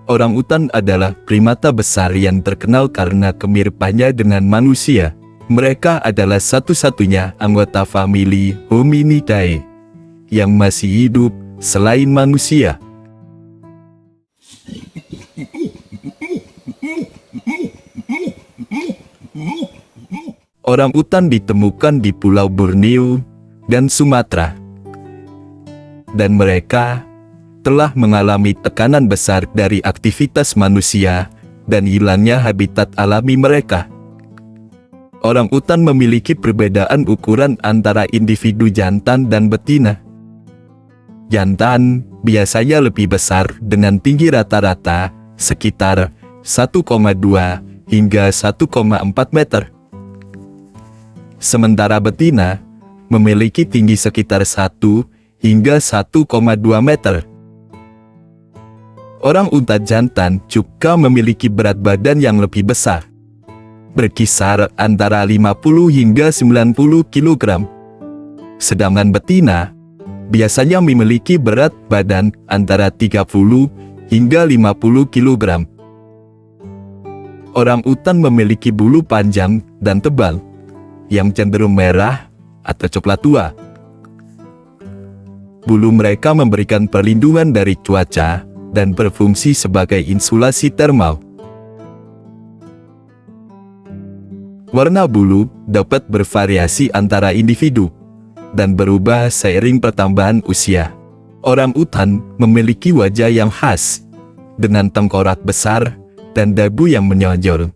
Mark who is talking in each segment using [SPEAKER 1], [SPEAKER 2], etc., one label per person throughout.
[SPEAKER 1] Orangutan adalah primata besar yang terkenal karena kemiripannya dengan manusia. Mereka adalah satu-satunya anggota famili Hominidae yang masih hidup selain manusia. Orangutan ditemukan di Pulau Borneo dan Sumatera, dan mereka telah mengalami tekanan besar dari aktivitas manusia dan hilangnya habitat alami mereka. Orangutan memiliki perbedaan ukuran antara individu jantan dan betina. Jantan biasanya lebih besar dengan tinggi rata-rata sekitar 1,2 hingga 1,4 meter. Sementara betina memiliki tinggi sekitar 1 hingga 1,2 meter. Orangutan jantan juga memiliki berat badan yang lebih besar, berkisar antara 50 hingga 90 kg. Sedangkan betina biasanya memiliki berat badan antara 30 hingga 50 kg. Orangutan memiliki bulu panjang dan tebal, yang cenderung merah atau coklat tua. Bulu mereka memberikan perlindungan dari cuaca dan berfungsi sebagai insulasi termal. Warna bulu dapat bervariasi antara individu dan berubah seiring pertambahan usia. Orangutan memiliki wajah yang khas, dengan tengkorak besar dan dagu yang menonjol.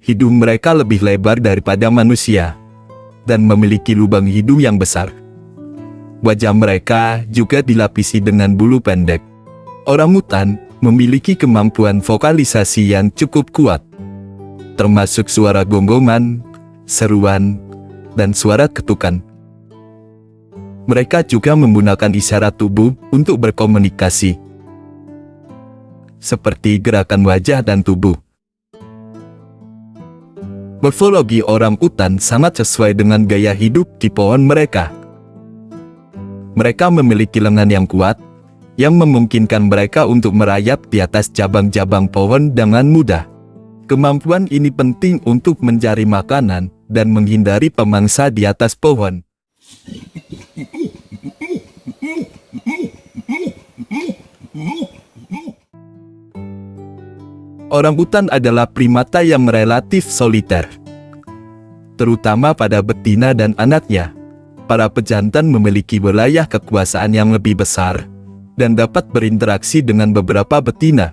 [SPEAKER 1] Hidung mereka lebih lebar daripada manusia, dan memiliki lubang hidung yang besar. Wajah mereka juga dilapisi dengan bulu pendek. Orangutan memiliki kemampuan vokalisasi yang cukup kuat, termasuk suara gonggongan, seruan, dan suara ketukan. Mereka juga menggunakan isyarat tubuh untuk berkomunikasi, seperti gerakan wajah dan tubuh. Morfologi orangutan sangat sesuai dengan gaya hidup di pohon mereka. Mereka memiliki lengan yang kuat, yang memungkinkan mereka untuk merayap di atas cabang-cabang pohon dengan mudah. Kemampuan ini penting untuk mencari makanan dan menghindari pemangsa di atas pohon. Orangutan adalah primata yang relatif soliter, terutama pada betina dan anaknya. Para pejantan memiliki wilayah kekuasaan yang lebih besar dan dapat berinteraksi dengan beberapa betina.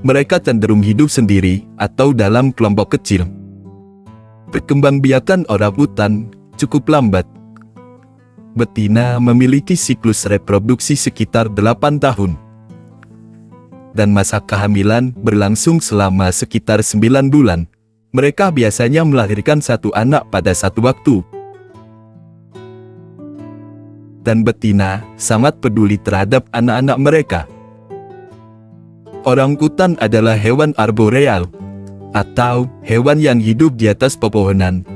[SPEAKER 1] Mereka cenderung hidup sendiri atau dalam kelompok kecil. Perkembangbiakan orangutan cukup lambat. Betina memiliki siklus reproduksi sekitar 8 tahun. Dan masa kehamilan berlangsung selama sekitar 9 bulan. Mereka biasanya melahirkan satu anak pada satu waktu. Dan betina sangat peduli terhadap anak-anak mereka. Orangutan adalah hewan arboreal, atau hewan yang hidup di atas pepohonan.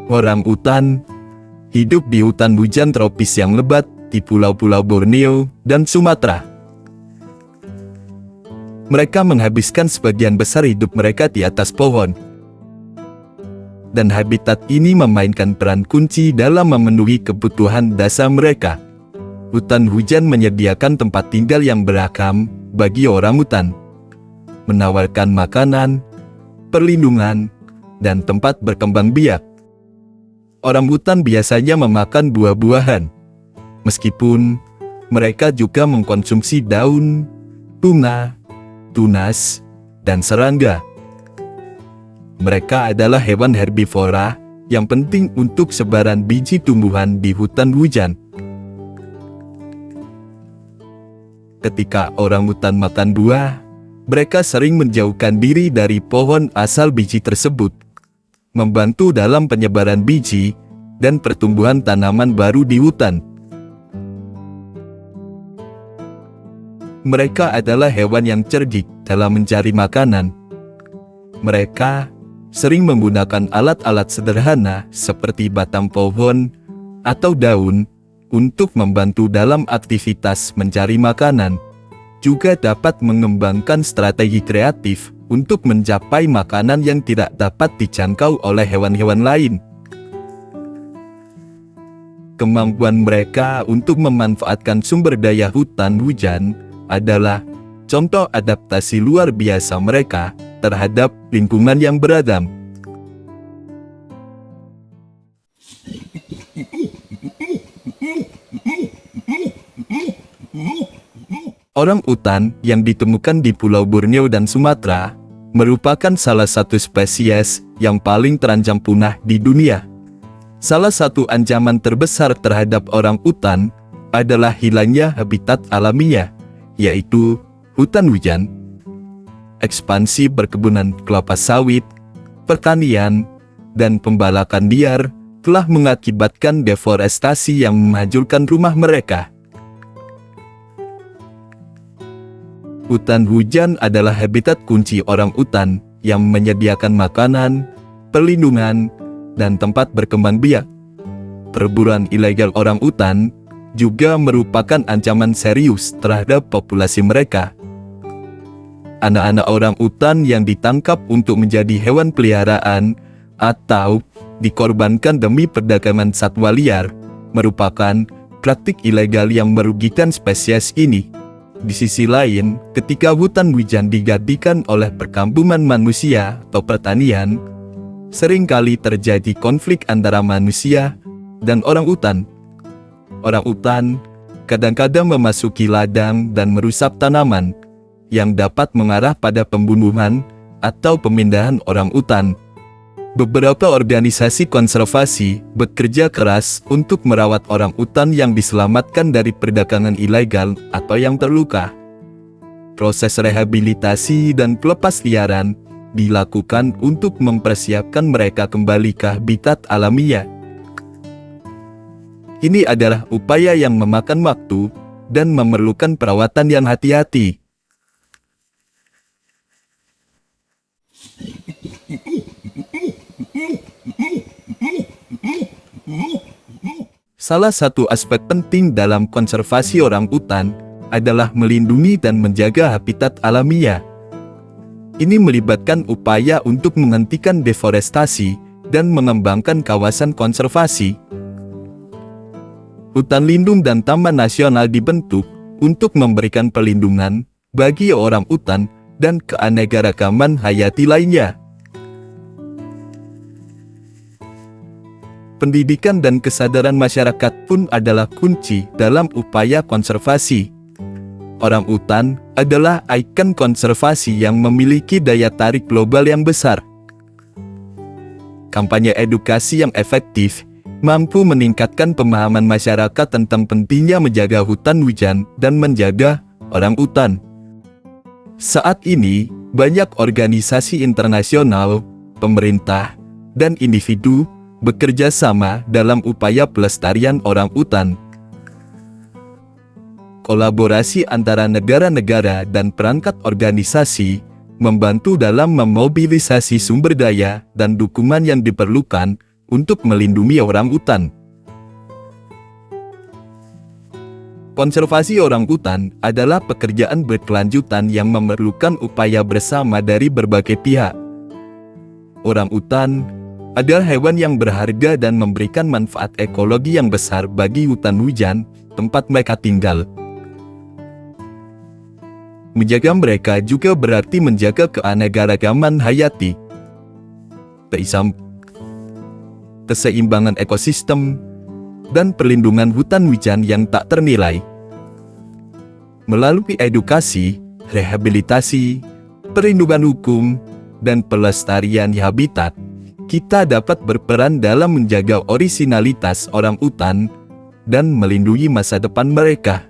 [SPEAKER 1] Orangutan hidup di hutan hujan tropis yang lebat di pulau-pulau Borneo dan Sumatera. Mereka menghabiskan sebagian besar hidup mereka di atas pohon. Dan habitat ini memainkan peran kunci dalam memenuhi kebutuhan dasar mereka. Hutan hujan menyediakan tempat tinggal yang beragam bagi orangutan, menawarkan makanan, perlindungan, dan tempat berkembang biak. Orangutan biasanya memakan buah-buahan, meskipun mereka juga mengkonsumsi daun, bunga, tunas, dan serangga. Mereka adalah hewan herbivora yang penting untuk sebaran biji tumbuhan di hutan hujan. Ketika orangutan makan buah, mereka sering menjauhkan diri dari pohon asal biji tersebut, membantu dalam penyebaran biji dan pertumbuhan tanaman baru di hutan. Mereka adalah hewan yang cerdik dalam mencari makanan. Mereka sering menggunakan alat-alat sederhana seperti batang pohon atau daun untuk membantu dalam aktivitas mencari makanan. Juga dapat mengembangkan strategi kreatif untuk mencapai makanan yang tidak dapat dijangkau oleh hewan-hewan lain. Kemampuan mereka untuk memanfaatkan sumber daya hutan hujan adalah contoh adaptasi luar biasa mereka terhadap lingkungan yang beragam. Orang utan yang ditemukan di Pulau Borneo dan Sumatera merupakan salah satu spesies yang paling terancam punah di dunia. Salah satu ancaman terbesar terhadap orang utan adalah hilangnya habitat alamiah, yaitu hutan hujan. Ekspansi perkebunan kelapa sawit, pertanian, dan pembalakan liar telah mengakibatkan deforestasi yang menghancurkan rumah mereka. Hutan hujan adalah habitat kunci orang utan yang menyediakan makanan, perlindungan, dan tempat berkembang biak. Perburuan ilegal orang utan juga merupakan ancaman serius terhadap populasi mereka. Anak-anak orang utan yang ditangkap untuk menjadi hewan peliharaan atau dikorbankan demi perdagangan satwa liar merupakan praktik ilegal yang merugikan spesies ini. Di sisi lain, ketika hutan hujan digantikan oleh perkampungan manusia atau pertanian, seringkali terjadi konflik antara manusia dan orang utan. Orang utan kadang-kadang memasuki ladang dan merusak tanaman, yang dapat mengarah pada pembunuhan atau pemindahan orang utan. Beberapa organisasi konservasi bekerja keras untuk merawat orang utan yang diselamatkan dari perdagangan ilegal atau yang terluka. Proses rehabilitasi dan pelepasliaran dilakukan untuk mempersiapkan mereka kembali ke habitat alamiah. Ini adalah upaya yang memakan waktu dan memerlukan perawatan yang hati-hati. Salah satu aspek penting dalam konservasi orang utan adalah melindungi dan menjaga habitat alamiah. Ini melibatkan upaya untuk menghentikan deforestasi dan mengembangkan kawasan konservasi. Hutan lindung dan taman nasional dibentuk untuk memberikan perlindungan bagi orang utan dan keanekaragaman hayati lainnya. Pendidikan dan kesadaran masyarakat pun adalah kunci dalam upaya konservasi. Orang utan adalah ikon konservasi yang memiliki daya tarik global yang besar. Kampanye edukasi yang efektif mampu meningkatkan pemahaman masyarakat tentang pentingnya menjaga hutan hujan dan menjaga orang utan. Saat ini, banyak organisasi internasional, pemerintah, dan individu bekerja sama dalam upaya pelestarian orang utan. Kolaborasi antara negara-negara dan perangkat organisasi membantu dalam memobilisasi sumber daya dan dukungan yang diperlukan untuk melindungi orang utan. Konservasi orang utan adalah pekerjaan berkelanjutan yang memerlukan upaya bersama dari berbagai pihak. Orang utan adalah hewan yang berharga dan memberikan manfaat ekologi yang besar bagi hutan hujan, tempat mereka tinggal. Menjaga mereka juga berarti menjaga keanekaragaman hayati, keseimbangan ekosistem, dan perlindungan hutan hujan yang tak ternilai. Melalui edukasi, rehabilitasi, perlindungan hukum, dan pelestarian habitat, kita dapat berperan dalam menjaga orisinalitas orang utan dan melindungi masa depan mereka.